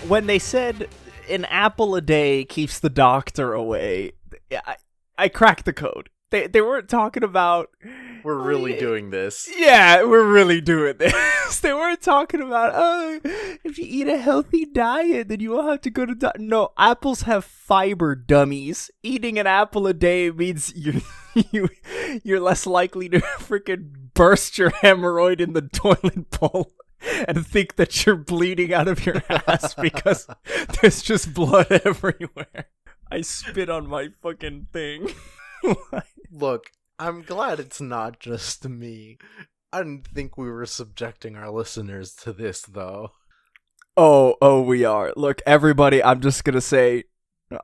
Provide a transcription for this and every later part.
when they said an apple a day keeps the doctor away, I cracked the code. They weren't talking about... We're really doing this. Yeah, we're really doing this. They weren't talking about, if you eat a healthy diet, then you won't have to go to... No, apples have fiber, dummies. Eating an apple a day means you're less likely to freaking burst your hemorrhoid in the toilet bowl and think that you're bleeding out of your ass because there's just blood everywhere. I spit on my fucking thing. Look, I'm glad it's not just me. I didn't think we were subjecting our listeners to this, though. Oh, we are. Look, everybody, I'm just gonna say,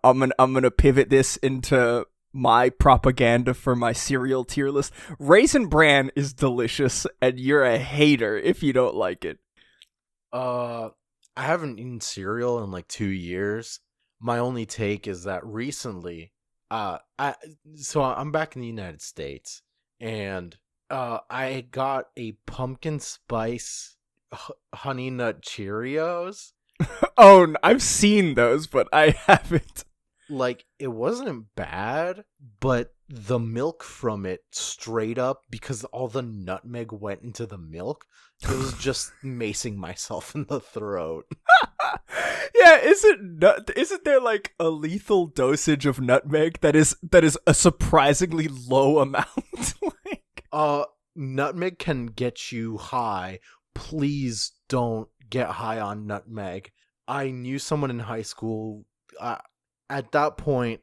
I'm gonna pivot this into my propaganda for my cereal tier list. Raisin Bran is delicious, and you're a hater if you don't like it. I haven't eaten cereal in like 2 years. My only take is that recently, so I'm back in the United States, and I got a pumpkin spice honey nut Cheerios. Oh, I've seen those, but I haven't. Like, it wasn't bad, but the milk from it straight up, because all the nutmeg went into the milk, it was just macing myself in the throat. Yeah, isn't there like a lethal dosage of nutmeg that is a surprisingly low amount? Nutmeg can get you high. Please don't get high on nutmeg. I knew someone in high school, at that point,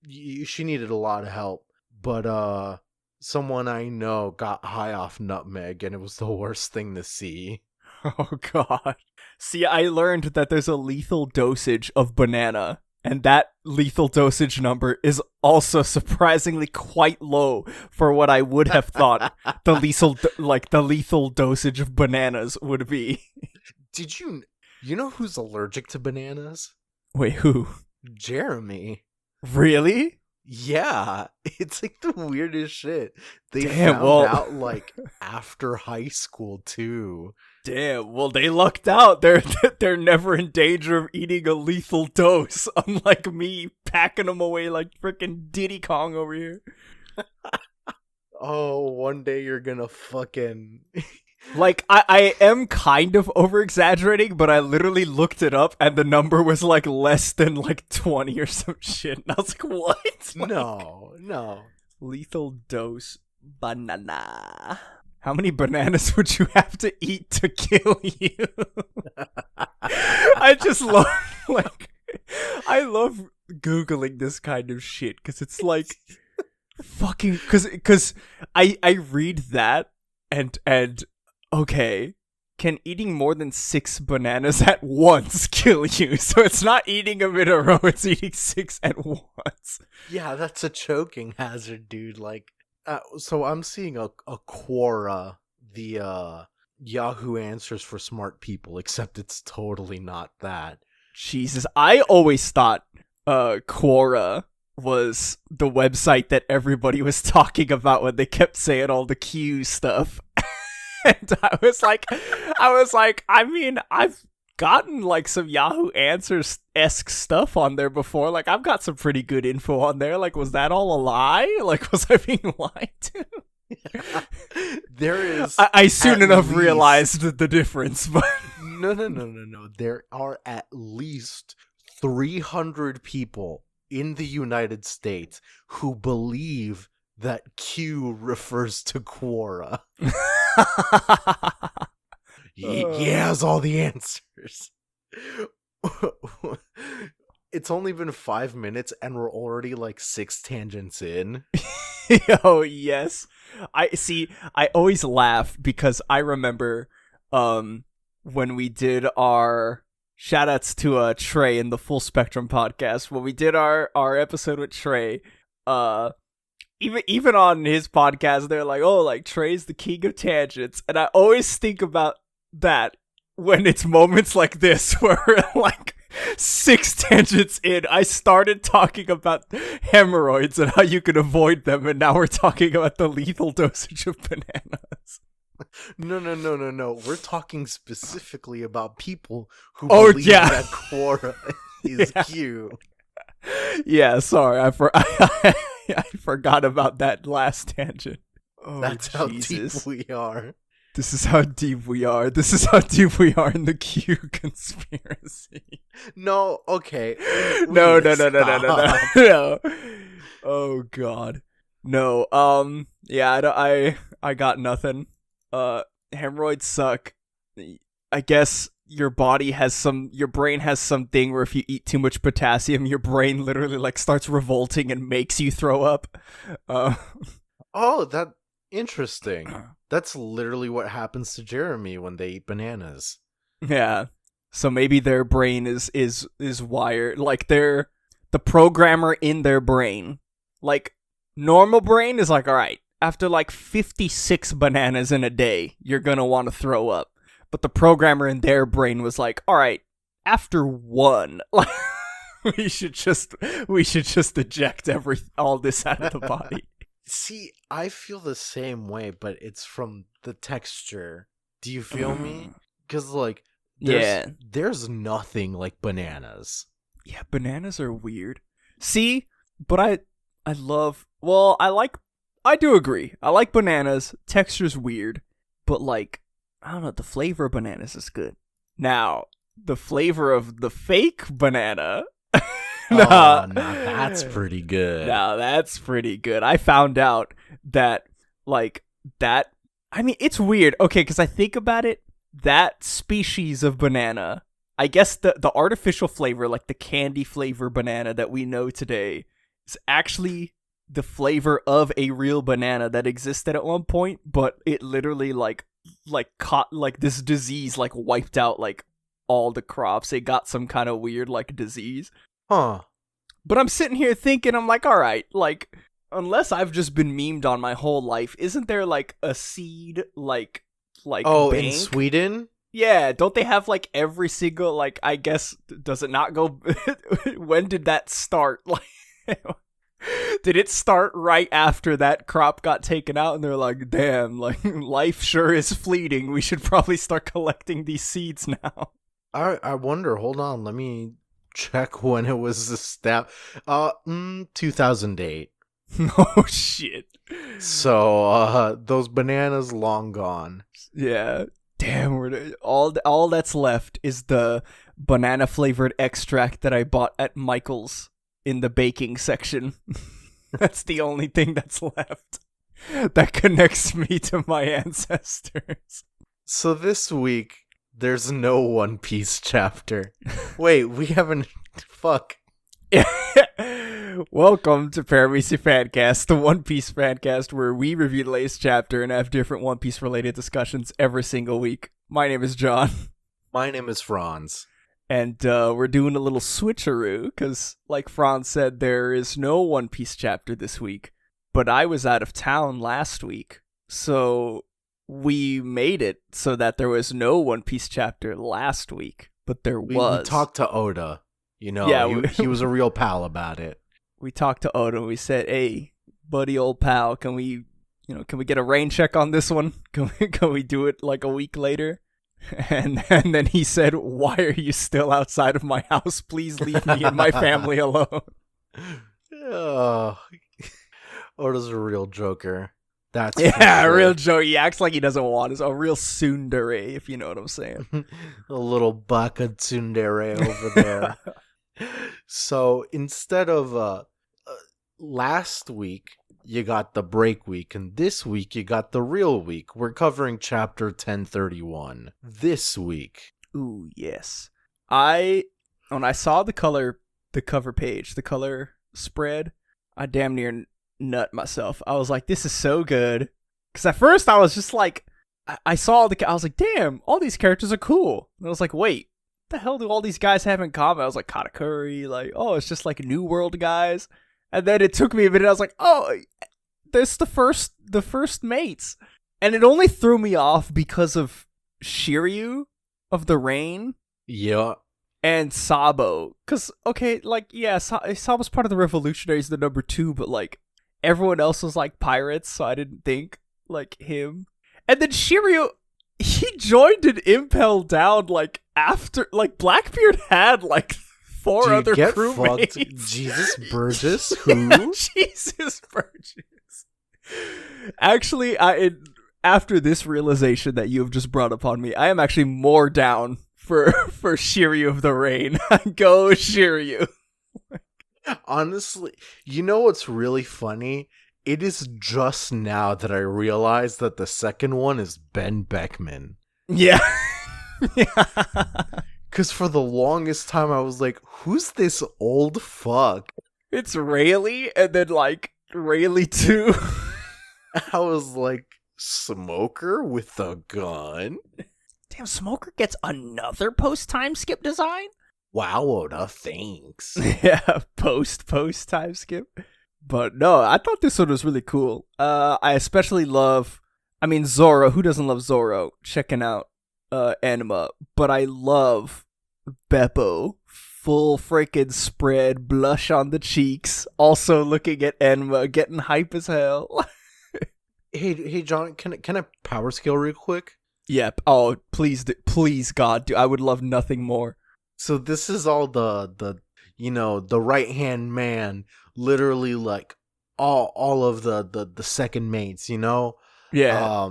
she needed a lot of help, but someone I know got high off nutmeg, and it was the worst thing to see. Oh god. See, I learned that there's a lethal dosage of banana, and that lethal dosage number is also surprisingly quite low for what I would have thought the lethal dosage of bananas would be. Did you know who's allergic to bananas? Wait, who? Jeremy. Really? Yeah, it's like the weirdest shit. They found out like after high school too. Damn, well, they lucked out. They're never in danger of eating a lethal dose, unlike me packing them away like frickin' Diddy Kong over here. Oh, one day you're gonna fucking... Like, I am kind of over-exaggerating, but I literally looked it up, and the number was, like, less than, like, 20 or some shit. And I was like, what? Like, no. Lethal dose banana. How many bananas would you have to eat to kill you? I just love, I love Googling this kind of shit, because it's like, fucking, because I read that, and okay, can eating more than 6 bananas at once kill you? So it's not eating them in a row, it's eating 6 at once. Yeah, that's a choking hazard, dude. Like, so I'm seeing a Quora, the Yahoo Answers for smart people, except it's totally not that. Jesus, I always thought Quora was the website that everybody was talking about when they kept saying all the Q stuff. And I was like, I mean, I've gotten like some Yahoo Answers-esque stuff on there before. Like, I've got some pretty good info on there. Like, was that all a lie? Like, was I being lied to? Yeah. There is. I soon enough realized the difference, but no. There are at least 300 people in the United States who believe that Q refers to Quora. He has all the answers. It's only been 5 minutes and we're already like 6 tangents in. Oh yes. I always laugh because I remember when we did our shoutouts to Trey in the Full Spectrum podcast, when we did our episode with Trey, even on his podcast, they're like, oh, like, Trey's the king of tangents. And I always think about that when it's moments like this where we're like 6 tangents in. I started talking about hemorrhoids and how you can avoid them, and now we're talking about the lethal dosage of bananas. No. We're talking specifically about people who Oh, believe yeah. that Quora is Yeah. cute. Yeah, sorry, I forgot about that last tangent. Oh, That's how Jesus. deep we are. This is how deep we are. This is how deep we are in the Q conspiracy. No, okay. No, Please stop. no. Oh God. No. Yeah, I got nothing. Hemorrhoids suck. I guess your brain has something where if you eat too much potassium, your brain literally like starts revolting and makes you throw up. Uh, Oh, that interesting. That's literally what happens to Jeremy when they eat bananas. yeah. So maybe their brain is wired like the programmer in their brain. Like normal brain is like, all right, after like 56 bananas in a day, you're gonna want to throw up. But the programmer in their brain was like, all right, after one, like we should just eject all this out of the body. See, I feel the same way, but it's from the texture. Do you feel me? Because like, there's nothing like bananas. Yeah, bananas are weird. See, but I love. Well, I do agree. I like bananas. Texture's weird, but like, I don't know. The flavor of bananas is good. Now, the flavor of the fake banana. Nah, that's pretty good. Now that's pretty good. I found out that like that. I mean, it's weird. Okay, because I think about it. That species of banana, I guess the artificial flavor, like the candy flavor banana that we know today, is actually the flavor of a real banana that existed at one point, but it literally like caught like this disease like wiped out like all the crops. It got some kind of weird like disease. Huh. But I'm sitting here thinking, I'm like, all right, like unless I've just been memed on my whole life, isn't there like a seed like Oh, bank? in Sweden? Yeah, don't they have like every single like I guess does it not go when did that start? Like did it start right after that crop got taken out and they're like, "Damn, like life sure is fleeting. We should probably start collecting these seeds now." I wonder. Hold on, let me check when it was established. 2008. Oh shit. So, those bananas long gone. Yeah. Damn, all that's left is the banana flavored extract that I bought at Michael's in the baking section. That's the only thing that's left that connects me to my ancestors. So this week, there's no One Piece chapter. Wait, we haven't... Fuck. Welcome to Paramecia Fancast, the One Piece fancast where we review the latest chapter and have different One Piece related discussions every single week. My name is John. My name is Franz. And we're doing a little switcheroo because, like Franz said, there is no One Piece chapter this week. But I was out of town last week, so we made it so that there was no One Piece chapter last week. But there was. We talked to Oda. You know, Yeah, he was a real pal about it. We talked to Oda and we said, "Hey, buddy, old pal, can we get a rain check on this one? Can we do it like a week later?" And then he said, "Why are you still outside of my house? Please leave me and my family alone." Oh, Oda's a real joker. That's yeah, sure. A real joke. He acts like he doesn't want us. A real tsundere, if you know what I'm saying. A little baka tsundere over there. So instead of last week, you got the break week, and this week you got the real week. We're covering chapter 1031 this week. Ooh, yes. When I saw the cover page, the color spread, I damn near nut myself. I was like, this is so good. Because at first I was just like, I was like, damn, all these characters are cool. And I was like, wait, what the hell do all these guys have in common? I was like, Katakuri, like, oh, it's just like New World guys. And then it took me a minute. I was like, oh, there's the first mates. And it only threw me off because of Shiryu of the Rain. Yeah. And Sabo. Because, okay, like, yeah, Sabo's part of the Revolutionaries, the number 2, but, like, everyone else was, like, pirates, so I didn't think, like, him. And then Shiryu, he joined an Impel Down like after, like Blackbeard had like 4 Dude, other get crewmates. fucked. Jesus Burgess, who? Yeah, Jesus Burgess. Actually, after this realization that you have just brought upon me, I am actually more down for Shiryu of the Rain. Go Shiryu. Honestly, you know what's really funny? It is just now that I realized that the second one is Ben Beckman. Yeah. Yeah. Because for the longest time, I was like, who's this old fuck? It's Rayleigh, and then, like, Rayleigh 2. I was like, Smoker with a gun? Damn, Smoker gets another post-time skip design? Wow, Oda, thanks. Yeah, post time skip. But no, I thought this one was really cool. I especially love, Zoro. Who doesn't love Zoro? Checking out Anima. But I love Beppo. Full freaking spread, blush on the cheeks. Also looking at Anima, getting hype as hell. Hey, John, can I power scale real quick? Yep. Oh, please, God, I would love nothing more. So this is all the right-hand man, literally like all of the second mates, Yeah.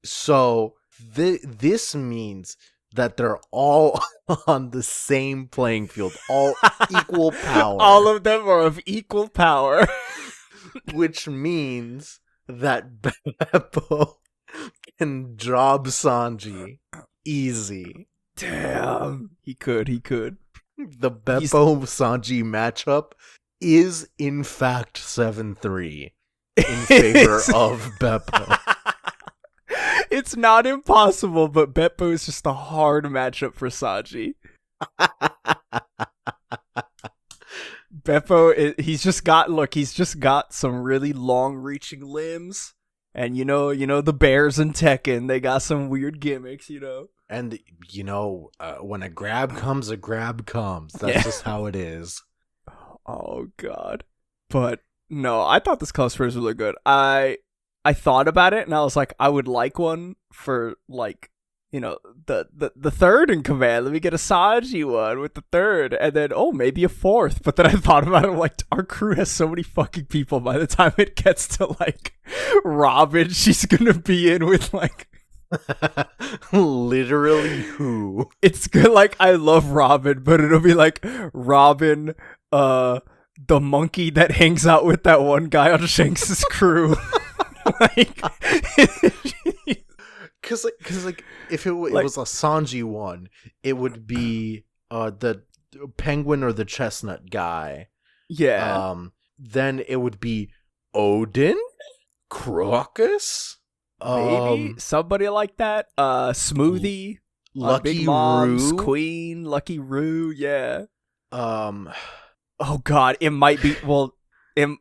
So this means that they're all on the same playing field, all equal power. All of them are of equal power. Which means that Beppo can job Sanji easy. Damn. He could. The Beppo Sanji matchup is in fact 7-3 in favor of Beppo. It's not impossible, but Beppo is just a hard matchup for Sanji. Beppo, he's just got some really long-reaching limbs. And the bears in Tekken, they got some weird gimmicks, And, when a grab comes, a grab comes. That's just how it is. Oh, God. But, no, I thought this cosplay was really good. I thought about it, and I was like, I would like one for, like, the third in command. Let me get a Sanji one with the third, and then, maybe a fourth. But then I thought about it, I'm like, our crew has so many fucking people. By the time it gets to, like, Robin, she's gonna be in with, like... Literally who? It's good, like, I love Robin, but it'll be like Robin, the monkey that hangs out with that one guy on Shanks' crew. Like, because if it was a Sanji one, it would be the penguin or the chestnut guy. Yeah. Then it would be Odin, Crocus, maybe somebody like that. Smoothie, Lucky Big Mom's Roo, Queen, Lucky Roo. Yeah. Oh God, it might be. Well,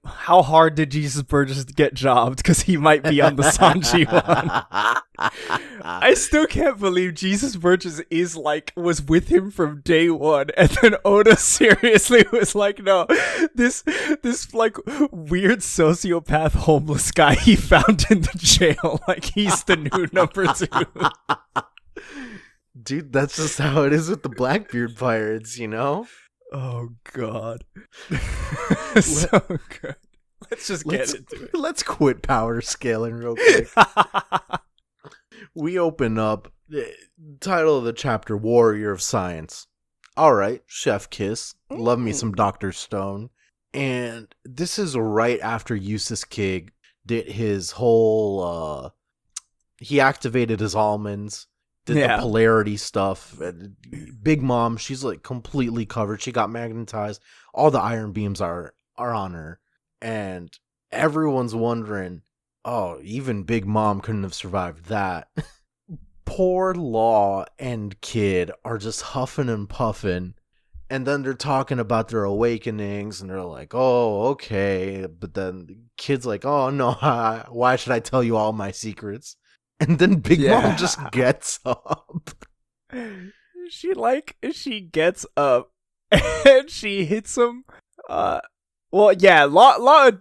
how hard did Jesus Burgess get jobbed? Because he might be on the Sanji one. I still can't believe Jesus Burgess was with him from day one, and then Oda seriously was like, no, this like weird sociopath homeless guy he found in the jail, like he's the new number 2. Dude, that's just how it is with the Blackbeard pirates, Oh, God. So good. Let's just get into it. Let's quit power scaling real quick. We open up, title of the chapter, Warrior of Science. Alright, Chef Kiss. Love me some Dr. Stone. And this is right after Eustace Kig did his whole, he activated his almonds. Did the polarity stuff. Big Mom, she's like completely covered. She got magnetized. All the iron beams are on her. And everyone's wondering, even Big Mom couldn't have survived that. Poor Law and Kid are just huffing and puffing. And then they're talking about their awakenings. And they're like, oh, okay. But then Kid's like, oh, no, why should I tell you all my secrets? And then Big Mom just gets up. She gets up and she hits him. Law,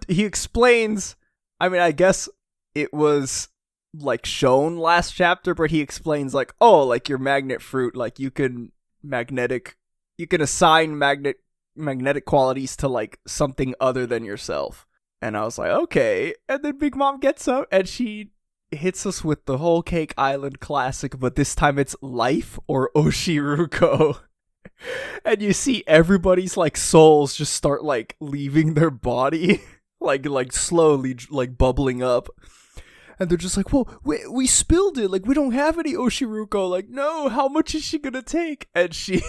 he explains. I guess it was like shown last chapter, but he explains like, oh, like your magnet fruit, like you can assign magnetic qualities to like something other than yourself. And I was like, okay. And then Big Mom gets up and she hits us with the whole Cake Island classic, but this time it's life or Oshiruko. And you see everybody's like souls just start like leaving their body, like slowly like bubbling up. And they're just like, well, we spilled it. Like, we don't have any Oshiruko. Like, no, how much is she gonna take? And she...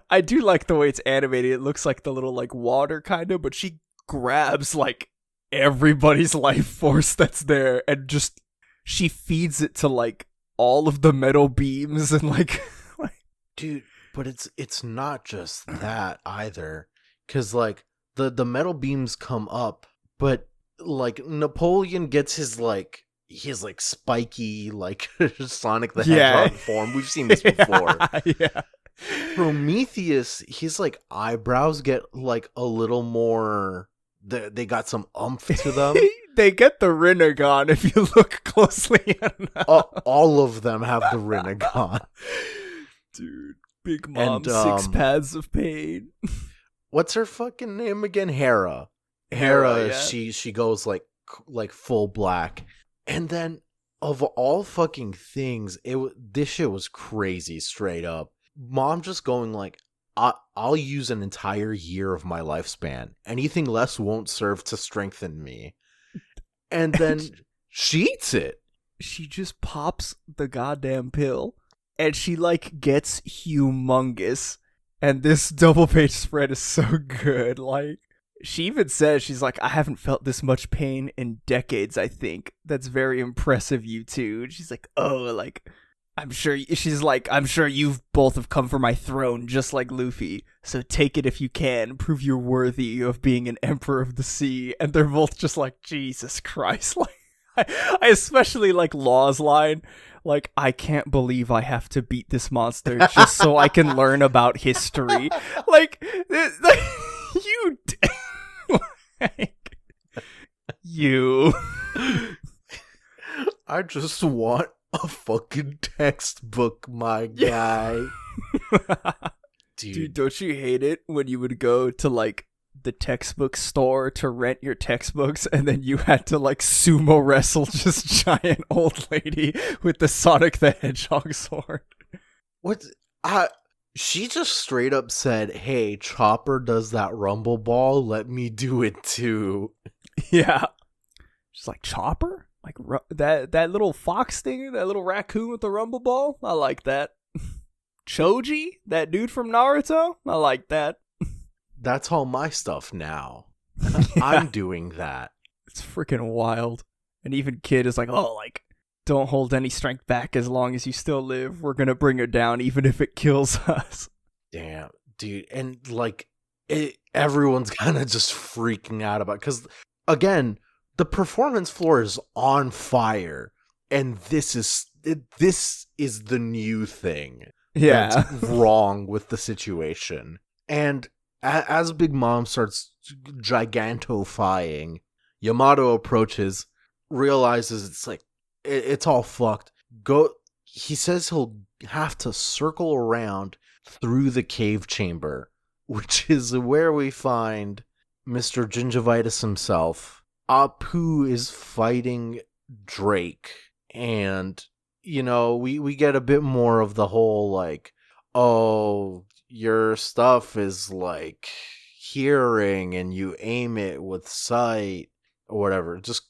I do like the way it's animated. It looks like the little, like, water kind of, but she grabs, like, everybody's life force that's there and just... She feeds it to, like, all of the metal beams and, like... Dude, but it's not just that either. Because, like, the metal beams come up, but... Like Napoleon gets his spiky like Sonic the Hedgehog form. We've seen this before. Yeah. Prometheus, his like eyebrows get like a little more. They got some oomph to them. They get the Rinnegan if you look closely enough. All of them have the Rinnegan. Dude, Big Mom, 6 paths of pain. What's her fucking name again? Hera, yeah. she goes like full black, and then of all fucking things, this shit was crazy straight up. Mom just going like, I'll use an entire year of my lifespan. Anything less won't serve to strengthen me. And then she eats it. She just pops the goddamn pill, and she like gets humongous. And this double page spread is so good. Like, she even says, she's like, I haven't felt this much pain in decades, I think. That's very impressive, you two. And she's like, oh, like, I'm sure you've both have come for my throne, just like Luffy. So take it if you can. Prove you're worthy of being an emperor of the sea. And they're both just like, Jesus Christ. Like, I especially like Law's line. Like, I can't believe I have to beat this monster just so I can learn about history. Like you... like, you... I just want a fucking textbook, my guy. Dude, don't you hate it when you would go to, like, the textbook store to rent your textbooks, and then you had to like sumo wrestle just giant old lady with the Sonic the Hedgehog sword? What? She just straight up said, hey, Chopper does that rumble ball, let me do it too. Yeah. She's like, Chopper? Like that little fox thing, that little raccoon with the rumble ball? I like that. Choji? That dude from Naruto? I like that. That's all my stuff now. I'm doing that. It's freaking wild. And even Kid is like, oh, like, don't hold any strength back as long as you still live. We're gonna bring her down even if it kills us. Damn, dude. And, like, everyone's kind of just freaking out about it. Because, again, the performance floor is on fire. And this is the new thing. Yeah. That's wrong with the situation. And as Big Mom starts gigantofying, Yamato approaches, realizes it's like, it's all fucked. He says he'll have to circle around through the cave chamber, which is where we find Mr. Gingivitis himself. Apu is fighting Drake, and, you know, we get a bit more of the whole, like, oh, your stuff is like hearing and you aim it with sight or whatever. Just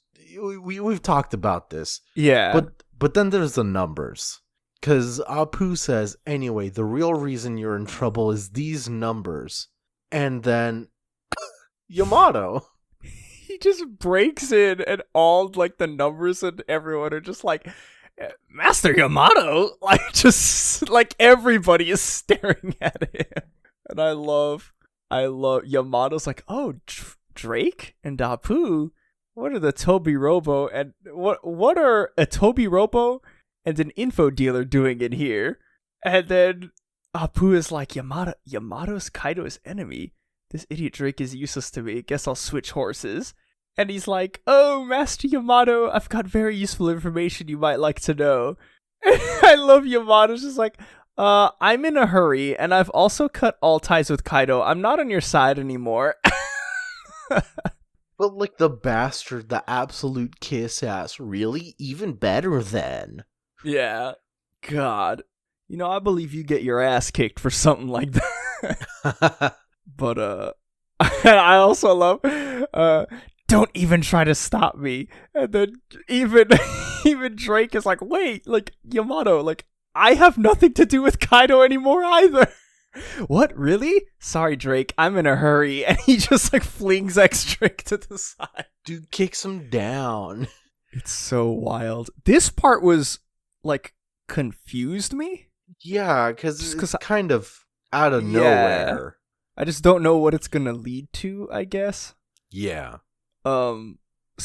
we've talked about this. Yeah. But then there's the numbers. Cause Apu says, anyway, the real reason you're in trouble is these numbers. And then Yamato, he just breaks in and all like the numbers and everyone are just like, Master Yamato, like, just like everybody is staring at him. And I love Yamato's like, oh, Drake and Apu, what are the Toby Robo and what are a Toby Robo and an info dealer doing in here? And then Apu is like, Yamato's Kaido's enemy. This idiot Drake is useless to me. Guess I'll switch horses. And he's like, "Oh, Master Yamato, I've got very useful information you might like to know." I love Yamato's just like, I'm in a hurry, and I've also cut all ties with Kaido. I'm not on your side anymore. But like the bastard, the absolute kiss ass, really? Even better then. Yeah. God. I believe you get your ass kicked for something like that. But, I also love, don't even try to stop me. And then even Drake is like, wait, like, Yamato, like, I have nothing to do with Kaido anymore either. What, really? Sorry, Drake, I'm in a hurry. And he just, like, flings X-Drake to the side. Dude kicks him down. It's so wild. This part was, like, confused me. Yeah, because it's kind of out of nowhere. I just don't know what it's gonna lead to, I guess. Yeah. So,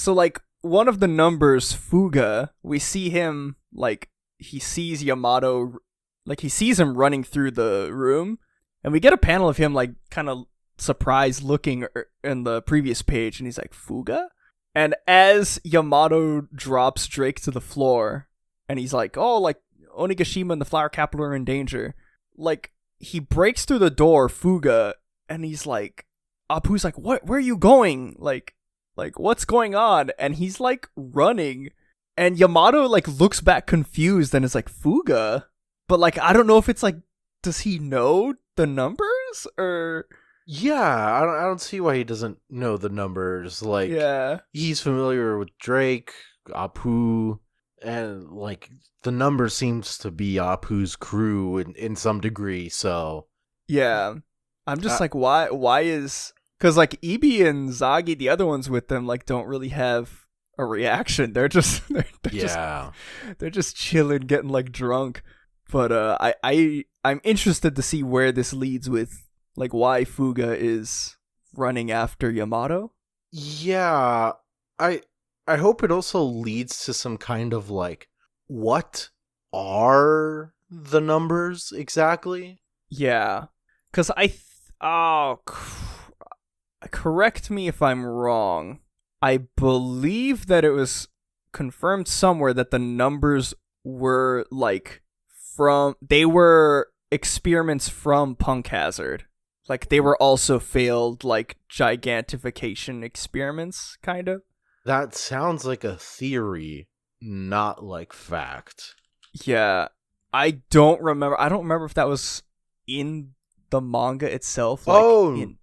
like, one of the numbers, Fuga, we see him, like, he sees Yamato, like, he sees him running through the room, and we get a panel of him, like, kind of surprised looking in the previous page, and he's like, Fuga? And as Yamato drops Drake to the floor, and he's like, oh, like, Onigashima and the Flower Capital are in danger, like, he breaks through the door, Fuga, and he's like, Apu's like, what, where are you going? Like, what's going on? And he's, like, running, and Yamato, like, looks back confused and is like, Fuga? But, like, I don't know if it's, like, does he know the numbers, or... Yeah, I don't see why he doesn't know the numbers. Like, yeah, he's familiar with Drake, Apu, and, like, the number seems to be Apu's crew in some degree, so... Yeah. I'm just like, why is... Because, like, Ibi and Zagi, the other ones with them, like, don't really have a reaction. They're just... They're just chilling, getting, like, drunk. But I'm interested to see where this leads with, like, why Fuga is running after Yamato. Yeah, I hope it also leads to some kind of, like, what are the numbers exactly? Yeah. Because correct me if I'm wrong. I believe that it was confirmed somewhere that the numbers were, like, they were experiments from Punk Hazard. Like, they were also failed, like, gigantification experiments, kind of. That sounds like a theory, not like fact. Yeah. I don't remember if that was in the manga itself. Like,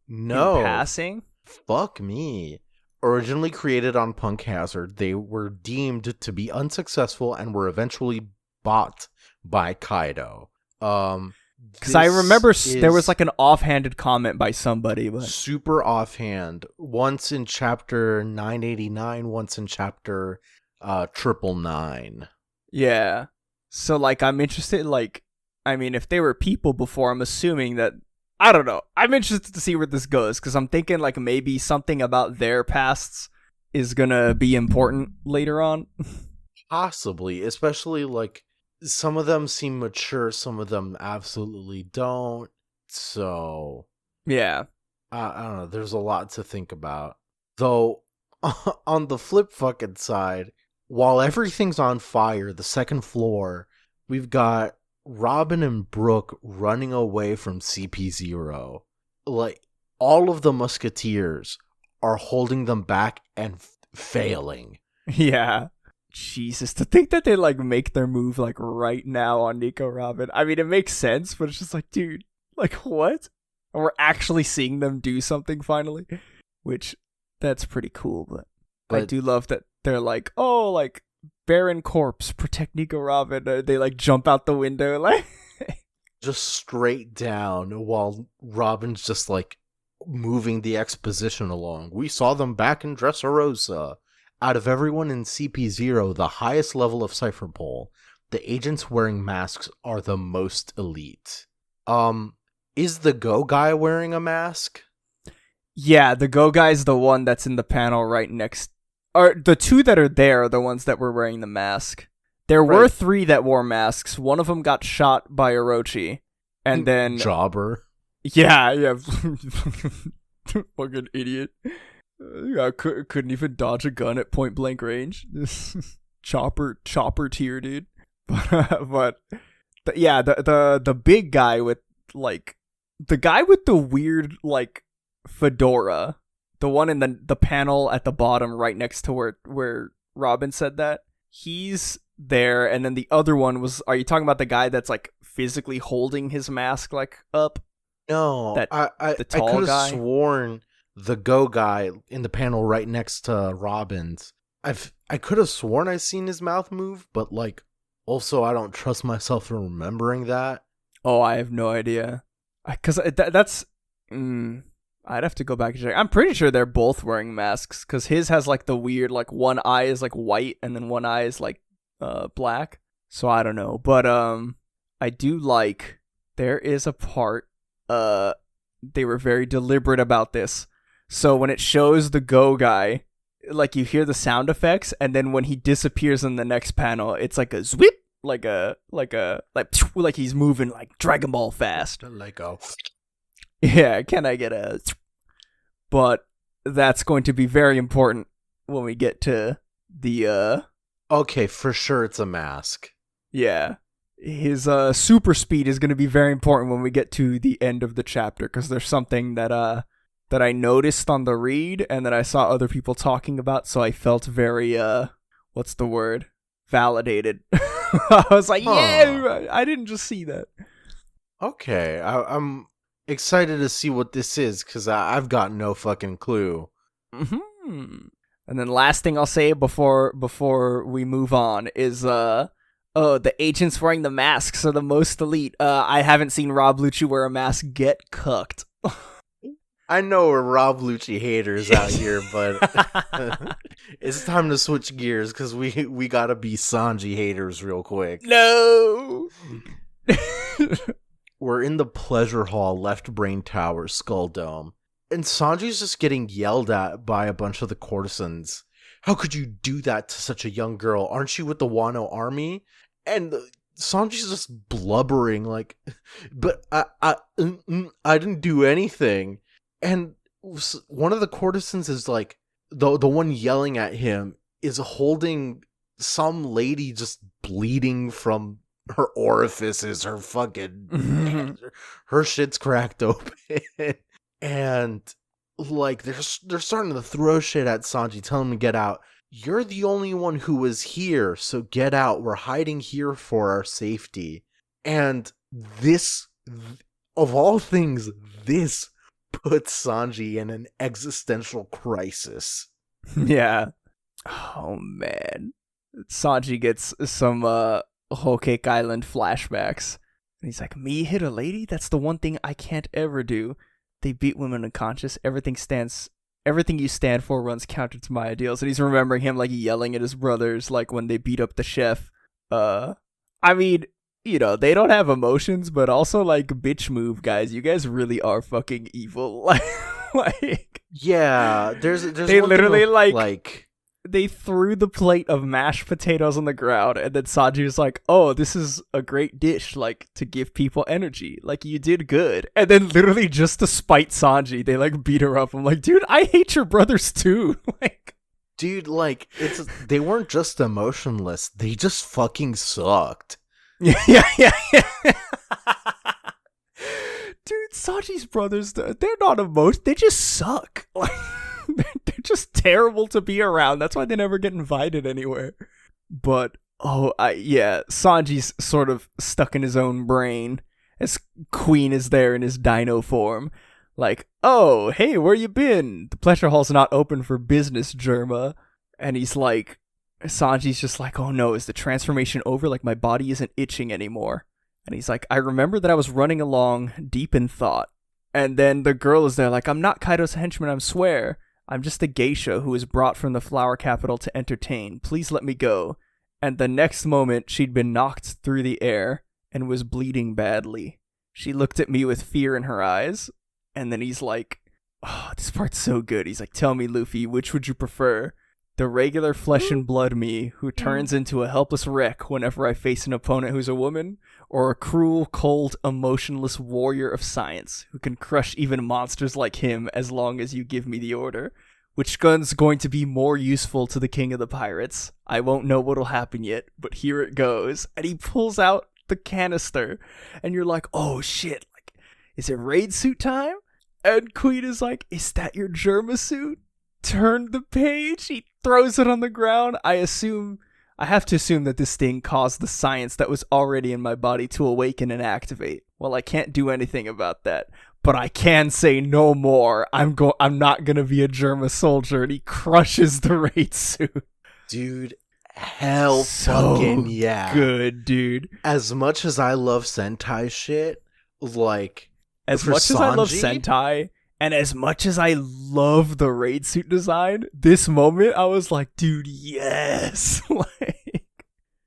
no. In passing. Fuck me. Originally created on Punk Hazard, they were deemed to be unsuccessful and were eventually bought by Kaido. Because I remember there was, like, an offhanded comment by somebody. But... super offhand. Once in chapter 989, once in chapter 999. Yeah. So, like, I'm interested, like, I mean, if they were people before, I'm assuming that, I don't know. I'm interested to see where this goes, because I'm thinking, like, maybe something about their pasts is gonna be important later on. Possibly, especially, like, some of them seem mature, some of them absolutely don't. So, yeah. I don't know. There's a lot to think about. Though, on the flip fucking side, while everything's on fire, the second floor, we've got Robin and Brooke running away from CP0. Like, all of the musketeers are holding them back and failing. Yeah. Jesus, to think that they, like, make their move, like, right now on Nico Robin. I mean, it makes sense, but it's just like, dude, like, what? And we're actually seeing them do something finally, which, that's pretty cool, but I do love that they're like, oh, like, Baron Corpse, protect Nico Robin. They, like, jump out the window, like... just straight down, while Robin's just, like, moving the exposition along. We saw them back in Dressrosa. Out of everyone in CP0, the highest level of Cypher Pole, the agents wearing masks are the most elite. Is the Go guy wearing a mask? Yeah, the Go guy's the one that's in the panel right next. Or the two that are there are the ones that were wearing the mask. There were 3 that wore masks. One of them got shot by Orochi. And then... Jobber. Yeah. Fucking idiot. Yeah, couldn't even dodge a gun at point blank range. Chopper tier, dude. But yeah, the big guy with like the guy with the weird like fedora, the one in the panel at the bottom right next to where Robin said that, he's there, and then the other one was, are you talking about the guy that's like physically holding his mask like up? No, That I the tall could have guy? sworn the Go guy in the panel right next to Robin's. I could have sworn I seen his mouth move, but like, also I don't trust myself in remembering that. Oh, I have no idea. Because that's. I'd have to go back and check. I'm pretty sure they're both wearing masks because his has like the weird, like one eye is like white and then one eye is like black. So I don't know, but I do like, there is a part, they were very deliberate about this. So when it shows the Go guy, like you hear the sound effects, and then when he disappears in the next panel, it's like a zwip, like he's moving like Dragon Ball fast. Like a Yeah, can I get a? But that's going to be very important when we get to the okay, for sure it's a mask. yeah. His super speed is going to be very important when we get to the end of the chapter, because there's something that I noticed on the read and that I saw other people talking about, so I felt very what's the word? Validated. I was like, yeah, I didn't just see that. Okay, I'm excited to see what this is, because I've got no fucking clue. Mm-hmm. And then last thing I'll say before we move on is the agents wearing the masks are the most elite. I haven't seen Rob Lucci wear a mask get cucked. I know we're Rob Lucci haters out here, but it's time to switch gears because we gotta be Sanji haters real quick. No. We're in the pleasure hall, left brain tower, Skull Dome, and Sanji's just getting yelled at by a bunch of the courtesans. How could you do that to such a young girl? Aren't you with the Wano army? And Sanji's just blubbering like, but I didn't do anything. And one of the courtesans is like, the one yelling at him is holding some lady just bleeding from her orifices, her fucking, her shit's cracked open. And like, they're starting to throw shit at Sanji, telling him to get out. You're the only one who was here, so get out. We're hiding here for our safety. And this, of all things, this puts Sanji in an existential crisis. Yeah. Oh, man. Sanji gets some Whole Cake Island flashbacks. And he's like, me hit a lady? That's the one thing I can't ever do. They beat women unconscious. Everything you stand for runs counter to my ideals. And he's remembering him like yelling at his brothers like when they beat up the chef. I mean, you know, they don't have emotions, but also like, bitch move, guys. You guys really are fucking evil. Like yeah, there's they literally like they threw the plate of mashed potatoes on the ground, and then Sanji was like, oh, this is a great dish, like, to give people energy. Like, you did good. And then literally just to spite Sanji, they, like, beat her up. I'm like, dude, I hate your brothers, too. Like, dude, like, they weren't just emotionless. They just fucking sucked. Yeah. Dude, Sanji's brothers, they're not emotional. They just suck. Like, they're just terrible to be around. That's why they never get invited anywhere. But Sanji's sort of stuck in his own brain as Queen is there in his dino form. Like, oh, hey, where you been? The pleasure hall's not open for business, Germa. And he's like, Sanji's just like, oh no, is the transformation over? Like, my body isn't itching anymore. And he's like, I remember that I was running along deep in thought. And then the girl is there like, I'm not Kaido's henchman, I swear. I'm just a geisha who was brought from the flower capital to entertain. Please let me go. And the next moment, she'd been knocked through the air and was bleeding badly. She looked at me with fear in her eyes. And then he's like, oh, this part's so good. He's like, tell me, Luffy, which would you prefer? The regular flesh and blood me who turns into a helpless wreck whenever I face an opponent who's a woman, or a cruel, cold, emotionless warrior of science who can crush even monsters like him as long as you give me the order? which gun's going to be more useful to the king of the pirates? I won't know what'll happen yet, but here it goes. And he pulls out the canister, and you're like, oh shit, like, is it raid suit time? And Queen is like, is that your Germa suit? Turn the page. He throws it on the ground. I have to assume that this thing caused the science that was already in my body to awaken and activate. Well, I can't do anything about that, but I can say no more. I'm not gonna be a Germa soldier. And he crushes the raid suit. Dude, hell So fucking yeah. good, dude. As much as I love Sentai shit, like, As for much as I love Sanji- Sentai, and as much as I love the raid suit design, this moment I was like, dude, yes. Like,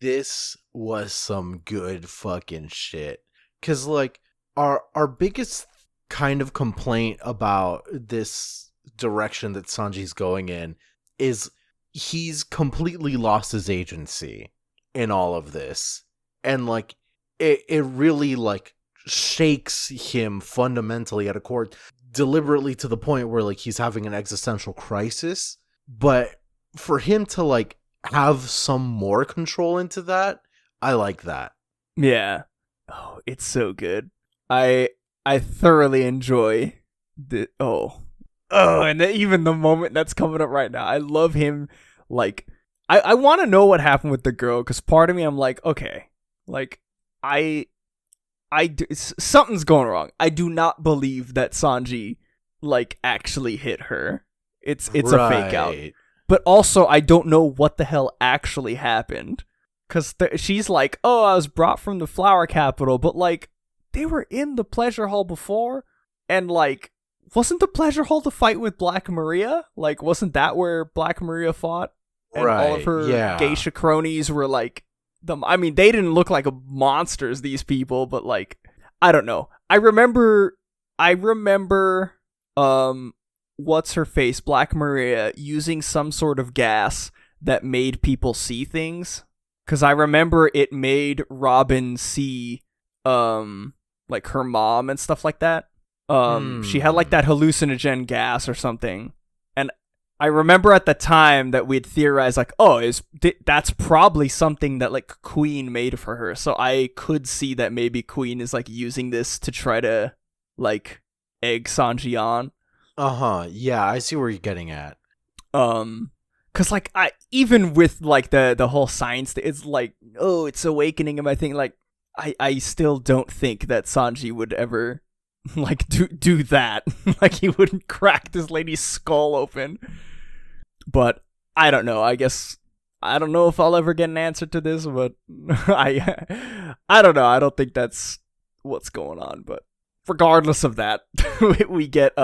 this was some good fucking shit. Cause like our biggest kind of complaint about this direction that Sanji's going in is he's completely lost his agency in all of this. And like it really like shakes him fundamentally at a core, deliberately, to the point where like he's having an existential crisis. But for him to like have some more control into that, I like that. yeah. Oh, it's so good. I thoroughly enjoy the and even the moment that's coming up right now. I love him. Like, I want to know what happened with the girl, because part of me, I'm like, okay, like something's going wrong. I do not believe that Sanji like actually hit her. It's a fake out. But also, I don't know what the hell actually happened. Because she's like, oh, I was brought from the flower capital. But, like, they were in the pleasure hall before. And, like, wasn't the pleasure hall the fight with Black Maria? Like, wasn't that where Black Maria fought? And all of her geisha cronies were, like, I mean, they didn't look like monsters, these people. But, like, I don't know. I remember, what's her face, Black Maria, using some sort of gas that made people see things. Because I remember it made Robin see, like, her mom and stuff like that. She had, like, that hallucinogen gas or something. And I remember at the time that we'd theorized, like, oh, that's probably something that, like, Queen made for her. So I could see that maybe Queen is, like, using this to try to, like, egg Sanji on. Yeah, I see where you're getting at. Cause like even with like the whole science, it's like, oh, it's awakening him. I think like I still don't think that Sanji would ever like do that. Like he wouldn't crack this lady's skull open. But I don't know. I guess I don't know if I'll ever get an answer to this, but I don't know. I don't think that's what's going on. But regardless of that, we get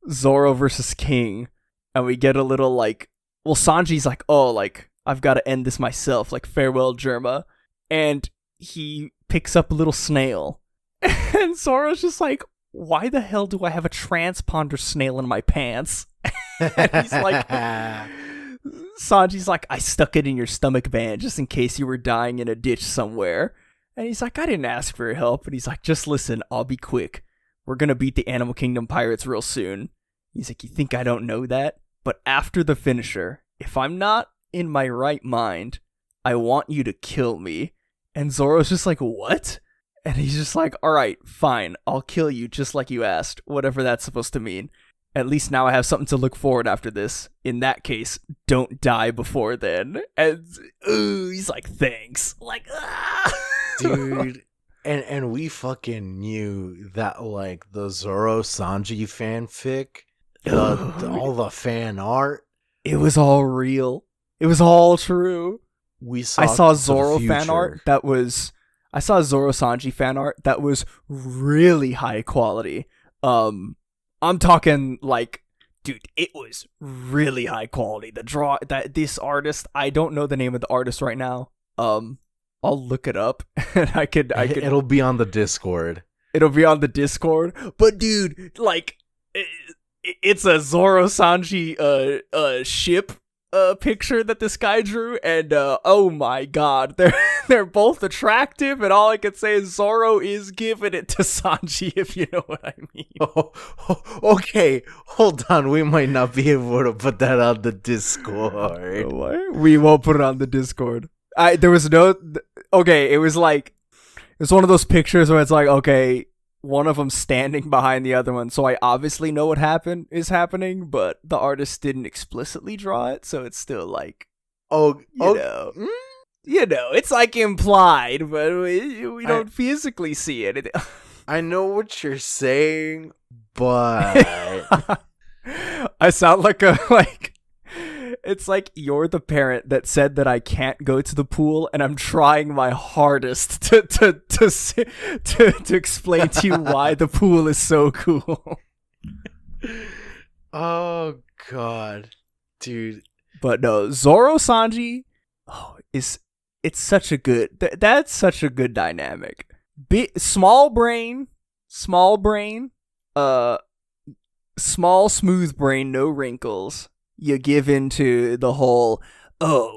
Zoro versus King, and we get a little like, well, Sanji's like, oh, like, I've got to end this myself, like, farewell, Germa, and he picks up a little snail, and Zoro's just like, why the hell do I have a transponder snail in my pants? And he's like, Sanji's like, I stuck it in your stomach band just in case you were dying in a ditch somewhere. And he's like, I didn't ask for your help. And he's like, just listen, I'll be quick. We're gonna beat the Animal Kingdom pirates real soon. He's like, you think I don't know that? But after the finisher, if I'm not in my right mind, I want you to kill me. And Zoro's just like, what? And he's just like, alright, fine, I'll kill you just like you asked, whatever that's supposed to mean. At least now I have something to look forward after this. In that case, don't die before then. And he's like, thanks. Like, dude. And we fucking knew that, like, the Zoro Sanji fanfic, all the fan art, it was all real. It was all true. I saw Zoro fan art that was, I saw Zoro Sanji fan art that was really high quality. I'm talking like, dude, it was really high quality. This artist, I don't know the name of the artist right now. I'll look it up, and I could. It'll be on the Discord. It'll be on the Discord. But dude, like, it's a Zoro Sanji ship picture that this guy drew, and oh my god, they're both attractive, and all I can say is Zoro is giving it to Sanji, if you know what I mean. Okay, hold on. We might not be able to put that on the Discord. What? We won't put it on the Discord. There was no. Okay, it was like it's one of those pictures where it's like, okay, one of them standing behind the other one, so I obviously know what is happening, but the artist didn't explicitly draw it, so it's still like, you know, it's like implied, but we don't physically see it. I know what you're saying, but I sound like it's like you're the parent that said that I can't go to the pool, and I'm trying my hardest to explain to you why the pool is so cool. Oh god, dude. But no, Zoro Sanji, it's such a good. That's such a good dynamic. Small brain, small smooth brain, no wrinkles. You give into the whole,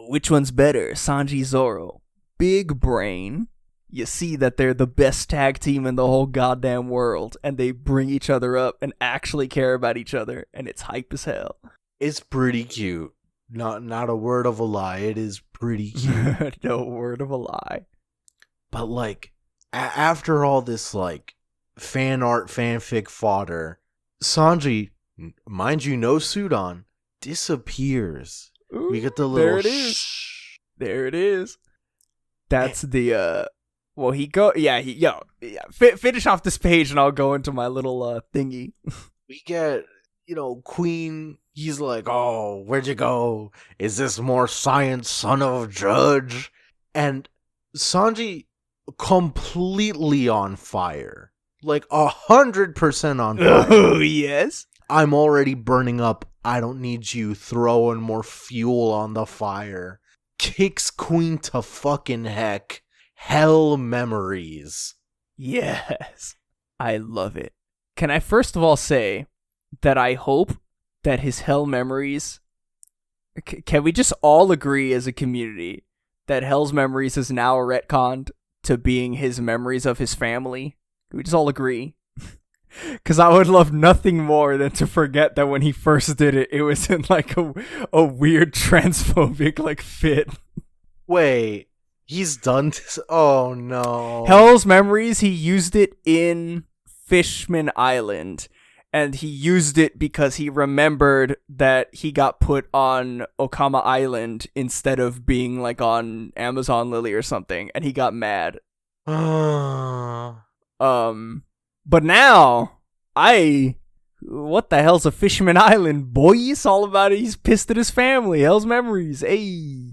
which one's better, Sanji, Zoro? Big brain. You see that they're the best tag team in the whole goddamn world, and they bring each other up and actually care about each other, and it's hype as hell. It's pretty cute. Not a word of a lie. It is pretty cute. No word of a lie. But like, after all this like fan art, fanfic fodder, Sanji, mind you, no suit on, disappears. Ooh, we get the little there it is. There it is. That's the well, finish off this page and I'll go into my little thingy. We get, Queen, he's like, oh, where'd you go? Is this more science, son of Judge? And Sanji completely on fire. Like 100% on fire. Oh, yes. I'm already burning up. I don't need you throwing more fuel on the fire. Kicks Queen to fucking heck. Hell memories. Yes. I love it. Can I first of all say that I hope that his hell memories... Can we just all agree as a community that Hell's Memories is now retconned to being his memories of his family? Can we just all agree? Because I would love nothing more than to forget that when he first did it, it was in like a weird transphobic like fit. Wait, he's done this? Oh no. Hell's Memories, he used it in Fishman Island. And he used it because he remembered that he got put on Okama Island instead of being like on Amazon Lily or something. And he got mad. But now, what the hell's a Fishman Island, boy? It's all about it. He's pissed at his family. Hell's Memories. Hey.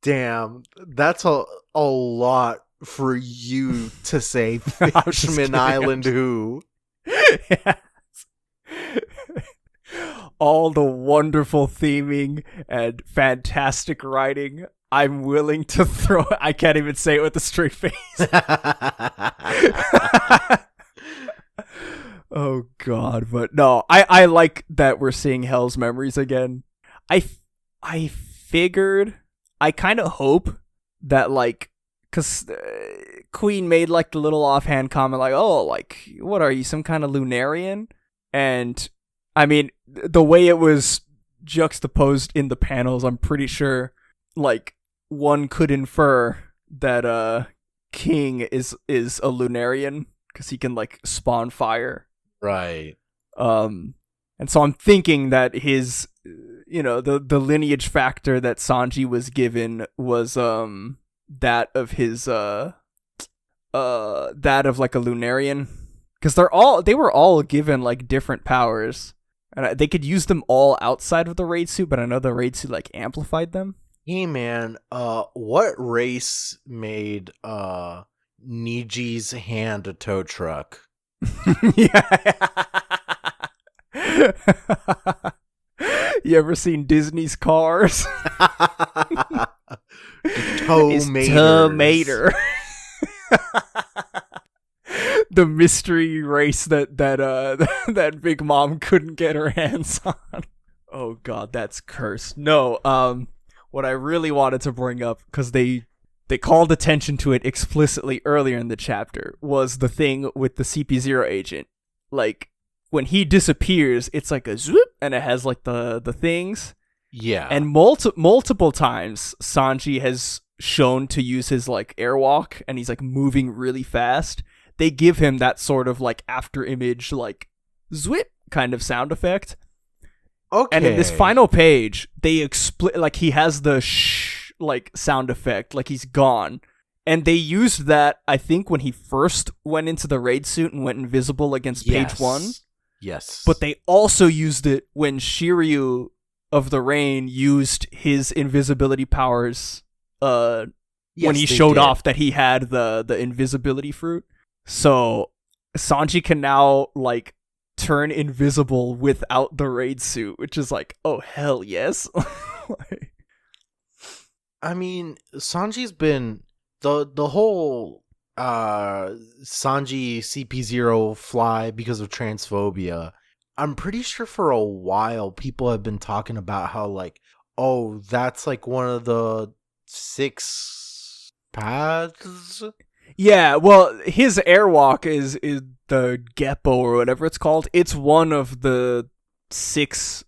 Damn, that's a lot for you to say. Fishman Island who? Yes. All the wonderful theming and fantastic writing. I'm willing to throw... I can't even say it with a straight face. Oh, God. But no, I like that we're seeing Hell's Memories again. I figured... I kind of hope that, like... Because Queen made, like, the little offhand comment, like, oh, like, what are you, some kind of Lunarian? And, I mean, the way it was juxtaposed in the panels, I'm pretty sure, like, one could infer that King is a Lunarian because he can like spawn fire, right? And so I'm thinking that his, the lineage factor that Sanji was given was that of his that of like a Lunarian, because they were all given like different powers, and they could use them all outside of the raid suit, but I know the raid suit like amplified them. Hey man, what race made Niji's hand a tow truck? Yeah. You ever seen Disney's Cars? Tomater. The mystery race that Big Mom couldn't get her hands on. Oh god, that's cursed. No, what I really wanted to bring up, because they called attention to it explicitly earlier in the chapter, was the thing with the CP0 agent. Like, when he disappears, it's like a zoop, and it has like the things. Yeah. And multiple times, Sanji has shown to use his like airwalk, and he's like moving really fast. They give him that sort of like after image, like zwip kind of sound effect. Okay. And in this final page, they like he has the shh like sound effect, like he's gone. And they used that, I think, when he first went into the raid suit and went invisible against page 1. Yes. But they also used it when Shiryu of the Rain used his invisibility powers when he showed off that he had the invisibility fruit. So Sanji can now like turn invisible without the raid suit, which is like, oh hell yes. I mean, Sanji's been the whole Sanji CP0 fly because of transphobia. I'm pretty sure for a while people have been talking about how like, oh, that's like one of the 6 paths. Yeah, well, his airwalk is the Geppo or whatever it's called. It's one of the six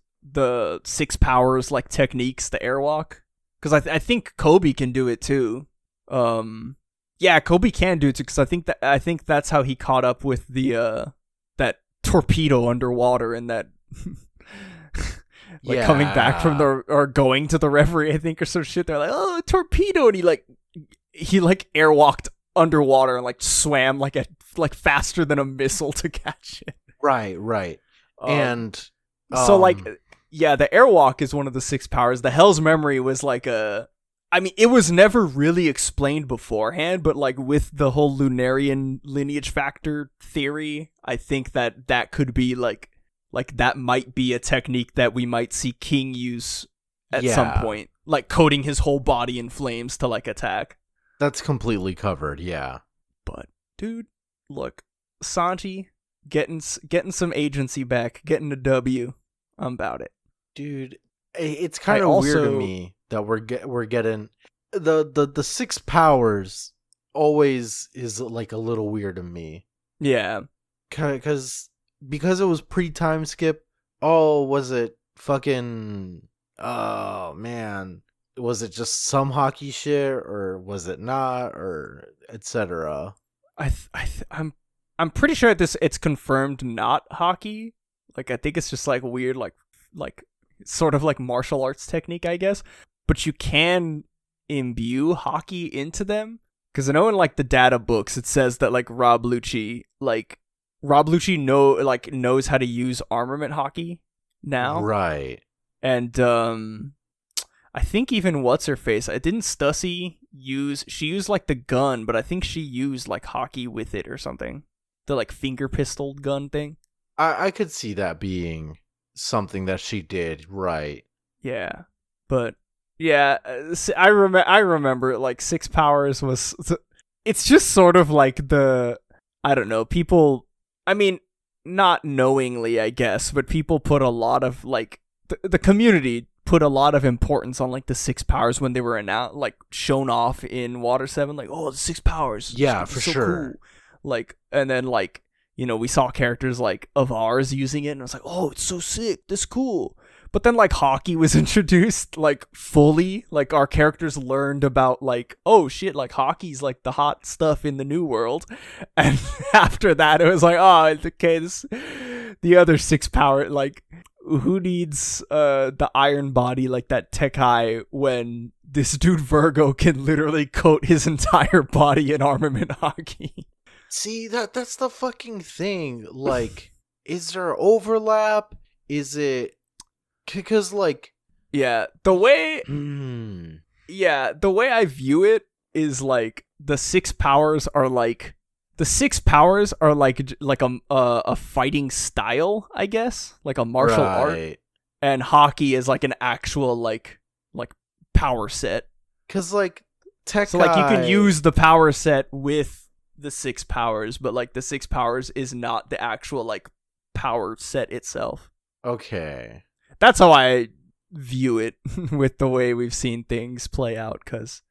powers like techniques, the airwalk. Because I think Kobe can do it too. Yeah, Kobe can do it too. Because I think that's how he caught up with the that torpedo underwater and that like coming back from or going to the referee, I think, or some shit. They're like, oh, torpedo, and he airwalked underwater and like swam like faster than a missile to catch it. Right. And so like, yeah, the airwalk is one of the 6 powers. The Hell's Memory was like I mean, it was never really explained beforehand, but like with the whole Lunarian lineage factor theory, I think that could be like that might be a technique that we might see King use at some point, like coating his whole body in flames to like attack. That's completely covered, yeah. But dude, look, Sanji getting some agency back, getting a W. I'm about it. Dude, it's kind of weird to me that we're getting the 6 powers always is like a little weird to me. Yeah. Because it was pre-time skip. Oh, was it fucking oh man. Was it just some hockey shit or was it not or etc. I'm pretty sure it's confirmed not hockey. Like I think it's just like weird like sort of like martial arts technique, I guess. But you can imbue hockey into them, because I know in like the data books it says that like Rob Lucci knows how to use armament hockey now, right? And I think even what's her face, didn't Stussy used like the gun, but I think she used like hockey with it or something, the like finger pistol gun thing. I could see that being something that she did, right? Yeah, but yeah, I remember like 6 powers was. It's just sort of like I don't know, people. I mean, not knowingly, I guess, but people put a lot of like the community put a lot of importance on like the 6 powers when they were shown off in Water 7. Like, oh, the 6 powers. Yeah, for so sure. Cool. Like, and then like, you know, we saw characters like of ours using it, and I was like, oh, it's so sick. This cool. But then like hockey was introduced like fully. Like our characters learned about like, oh shit, like hockey's like the hot stuff in the new world. And after that, it was like, oh, okay, the other 6 power, like who needs the iron body like that Tekai when this dude Virgo can literally coat his entire body in armament hockey? See, that's the fucking thing. Like, is there overlap? Is it because like the way I view it is like the 6 powers are like a fighting style, I guess, like a martial art, and hockey is like an actual like power set. Because like Tekai, so like you can use the power set with the 6 powers, but like the 6 powers is not the actual like power set itself. Okay. that's how I view it with the way we've seen things play out. Because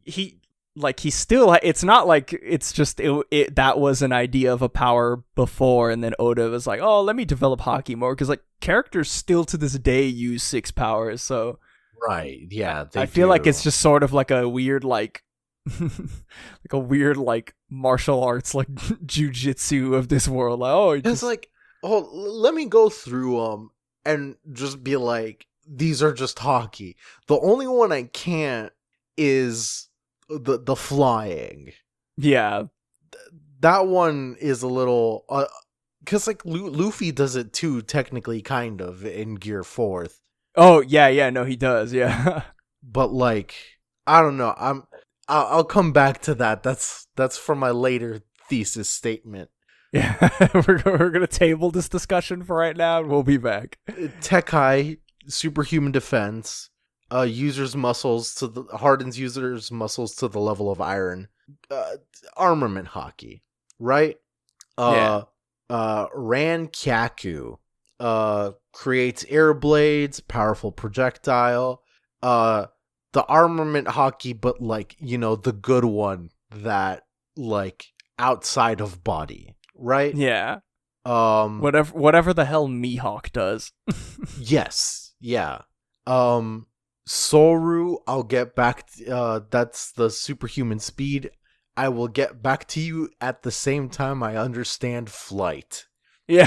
he like he's still. It's not like it's just that was an idea of a power before, and then Oda was like, oh, let me develop hockey more. Because like characters still to this day use 6 powers, so. Right. Yeah. I feel like it's just sort of like a weird like like a weird like martial arts like jujitsu of this world. Like, oh, it's like, oh, let me go through them and just be like, these are just hockey. The only one I can't is the flying. Yeah, that one is a little because like Luffy does it too, technically, kind of in Gear 4th. Oh yeah, no, he does, yeah. But like, I don't know. I'll come back to that. That's for my later thesis statement. Yeah, we're gonna table this discussion for right now, and we'll be back. Tekai, superhuman defense, hardens users' muscles to the level of iron. Armament hockey, right? Rankyaku, creates air blades, powerful projectile. The armament hockey, but like, the good one that like outside of body, right? Yeah. Whatever the hell Mihawk does. Yes. Yeah. Soru, I'll get back. That's the superhuman speed. I will get back to you at the same time I understand flight. Yeah.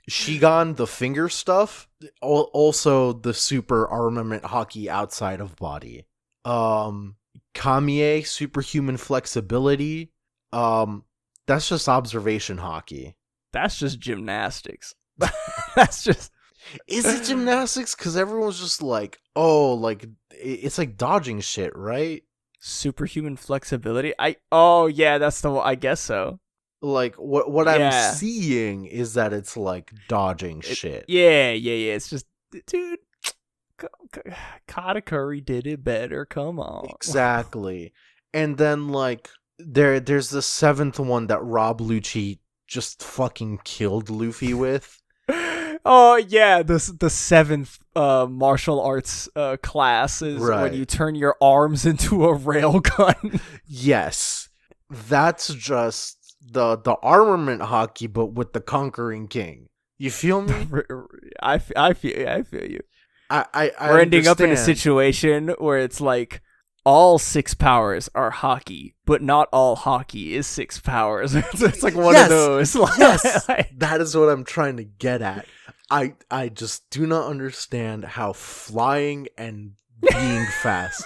Shigan, the finger stuff, also the super armament hockey outside of body. Kamie, superhuman flexibility. That's just observation hockey. That's just gymnastics. That's just... Is it gymnastics? Because everyone's just like, oh, like, it's like dodging shit, right? Superhuman flexibility? Yeah, that's the one. I guess so. Like, what I'm seeing is that it's like dodging shit. Yeah. It's just, dude, Katakuri did it better. Come on. Exactly. And then like there's the 7th one that Rob Lucci just fucking killed Luffy with. Oh yeah, the 7th martial arts class is when you turn your arms into a railgun. Yes, that's just the armament hockey, but with the conquering king. You feel me? I feel you. I We're ending up in a situation where it's like all 6 powers are hockey, but not all hockey is 6 powers. It's like one of those. Yes, that is what I'm trying to get at. I just do not understand how flying and being fast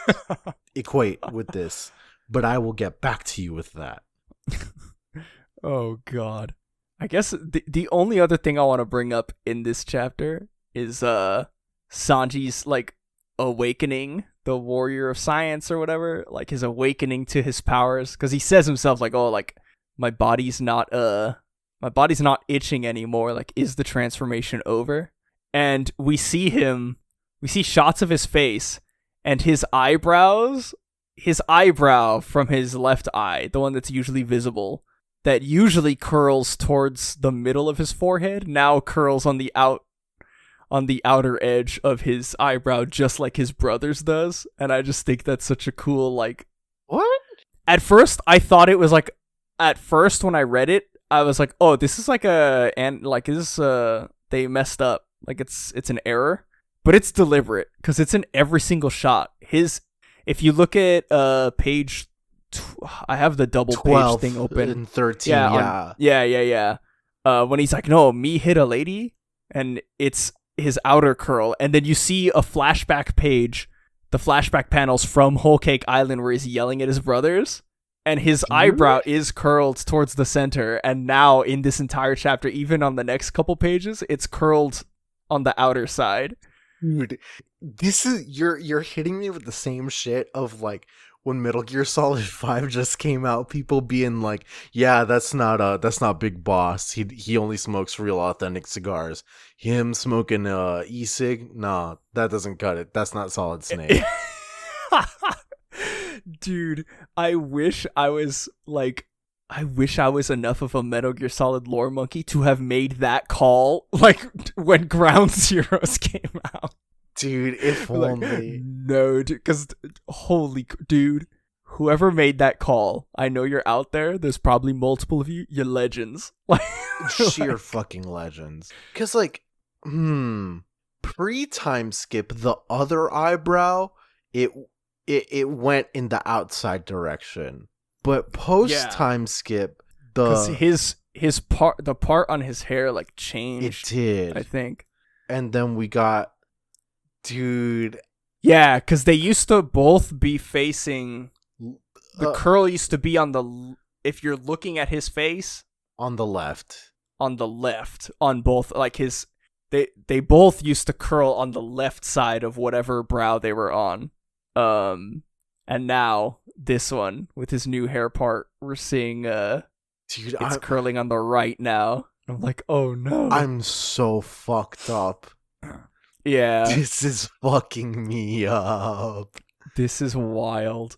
equate with this, but I will get back to you with that. Oh god. I guess the only other thing I want to bring up in this chapter is Sanji's like awakening, the warrior of science or whatever, like his awakening to his powers, because he says himself like, oh, like my body's not itching anymore, like is the transformation over? And we see shots of his face, and his eyebrow from his left eye, the one that's usually visible, that usually curls towards the middle of his forehead, now curls on the outer edge of his eyebrow, just like his brother's does. And I just think that's such a cool, like... What? At first, I thought it was like... At first, when I read it, I was like, oh, this is like they messed up. Like, it's an error. But it's deliberate, because it's in every single shot. If you look at page... I have the double page thing open. And 13, yeah. When he's like, no, me hit a lady, and it's his outer curl, and then you see a flashback page, the flashback panels from Whole Cake Island where he's yelling at his brothers, and his eyebrow is curled towards the center, and now in this entire chapter, even on the next couple pages, it's curled on the outer side. Dude, this is you're hitting me with the same shit of like when Metal Gear Solid 5 just came out, people being like, yeah, that's not Big Boss. He only smokes real authentic cigars. Him smoking e-cig, nah, that doesn't cut it. That's not Solid Snake. Dude, I wish I was like I wish I was enough of a Metal Gear Solid lore monkey to have made that call, like, when Ground Zeroes came out. Dude, if Like, only. no, because, dude, whoever made that call, I know you're out there. There's probably multiple of you. You're legends. Like, Sheer fucking legends. Because, like, pre-time skip, the other eyebrow, it went in the outside direction. But post-time skip, because his part, the part on his hair, like, changed. It did. I think. And then we got, dude. Yeah, because they used to both be facing. The curl used to be on the. If you're looking at his face, on the left. On the left, on both, like his. They both used to curl on the left side of whatever brow they were on. And now this one with his new hair part, we're seeing dude, it's curling on the right now. I'm like, oh no. I'm so fucked up. Yeah. This is fucking me up. This is wild.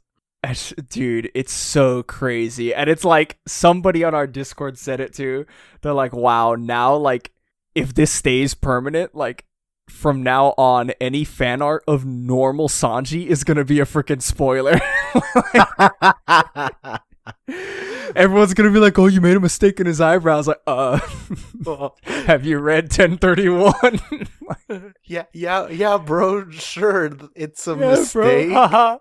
Dude, it's so crazy. And it's like somebody on our Discord said it too. They're like, wow, now like if this stays permanent, like from now on, any fan art of normal Sanji is gonna be a freaking spoiler. Everyone's gonna be like, "Oh, you made a mistake in his eyebrows." Like, have you read 1031? yeah, bro. Sure, it's a mistake. Haha,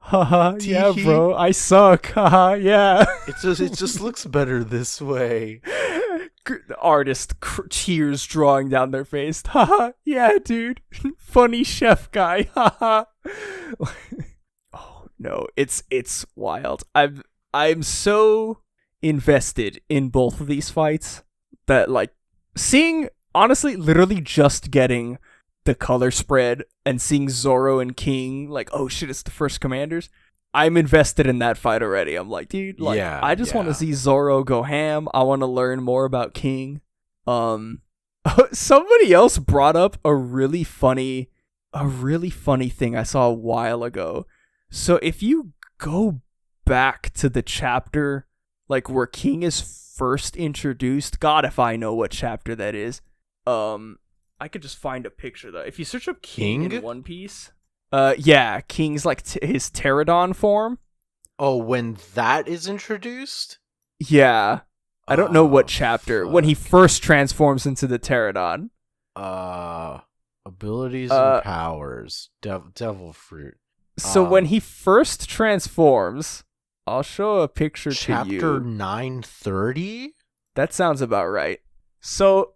haha. Yeah, bro. I suck. Haha. Yeah. It just looks better this way. The artist tears drawing down their face. Haha, yeah, dude. Funny chef guy. Haha. Oh no, it's wild. I'm so invested in both of these fights that like seeing honestly literally just getting the color spread and seeing Zoro and King like, oh shit, it's the first commanders. I'm invested in that fight already. I'm like, dude, like, I just want to see Zoro go ham. I want to learn more about King. Somebody else brought up a really funny thing I saw a while ago. So if you go back to the chapter, like where King is first introduced, God, if I know what chapter that is. I could just find a picture though. If you search up King in One Piece. Yeah, King's like his pterodon form. Oh, when that is introduced? Yeah. I don't know what chapter. Fuck. When he first transforms into the pterodon. Abilities and powers. Devil fruit. So when he first transforms, I'll show a picture to you. Chapter 930? That sounds about right. So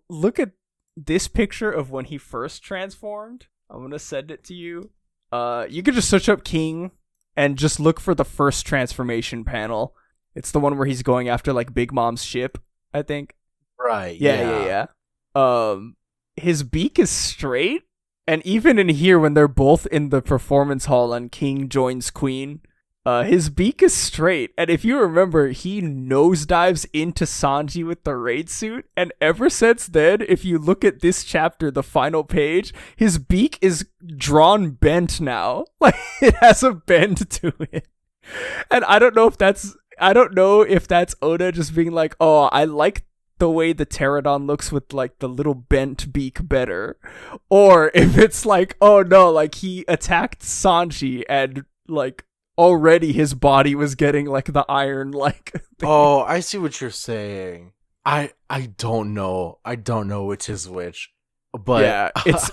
look at this picture of when he first transformed. I'm going to send it to you. You could just search up King and just look for the first transformation panel. It's the one where he's going after like Big Mom's ship, I think. Right. Yeah. His beak is straight. And even in here, when they're both in the performance hall and King joins Queen, his beak is straight. And if you remember, he nosedives into Sanji with the raid suit. And ever since then, if you look at this chapter, the final page, his beak is drawn bent now. Like, it has a bend to it. And I don't know if that's Oda just being like, oh, I like the way the pterodon looks with like the little bent beak better, or if it's like, oh no, like he attacked Sanji and like already his body was getting like the iron like thing. Oh, I see what you're saying. I don't know which is which, but yeah,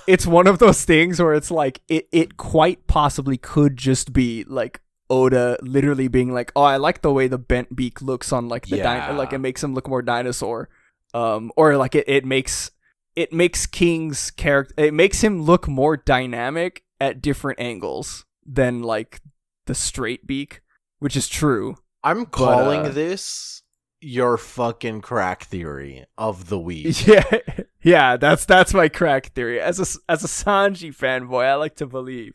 it's one of those things where it's like it quite possibly could just be like Oda literally being like, oh, I like the way the bent beak looks on like the like it makes him look more dinosaur, or like it makes King's character, it makes him look more dynamic at different angles than like the straight beak, which is true. I'm calling this your fucking crack theory of the week. Yeah, that's my crack theory. As a Sanji fanboy, I like to believe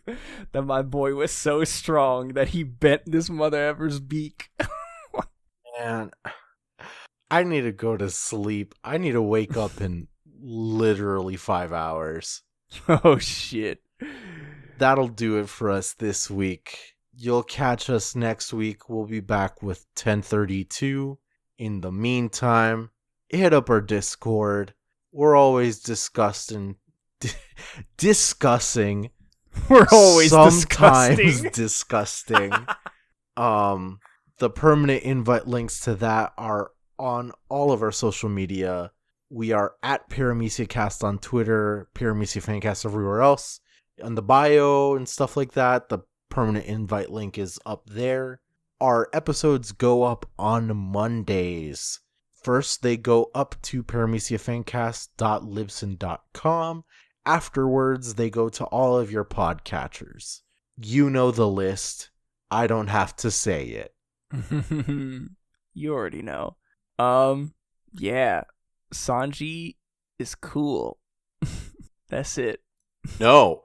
that my boy was so strong that he bent this mother ever's beak. Man, I need to go to sleep. I need to wake up in literally 5 hours. Oh shit. That'll do it for us this week. You'll catch us next week. We'll be back with 1032. In the meantime, hit up our Discord. We're always discussing. We're always sometimes disgusting. disgusting. The permanent invite links to that are on all of our social media. We are at Paramecia Cast on Twitter, Paramecia Fancast everywhere else. On the bio and stuff like that, the permanent invite link is up there. Our episodes go up on Mondays. First, they go up to parameciafancast.libsyn.com. Afterwards, they go to all of your podcatchers. You know the list. I don't have to say it. You already know. Yeah. Sanji is cool. That's it. No.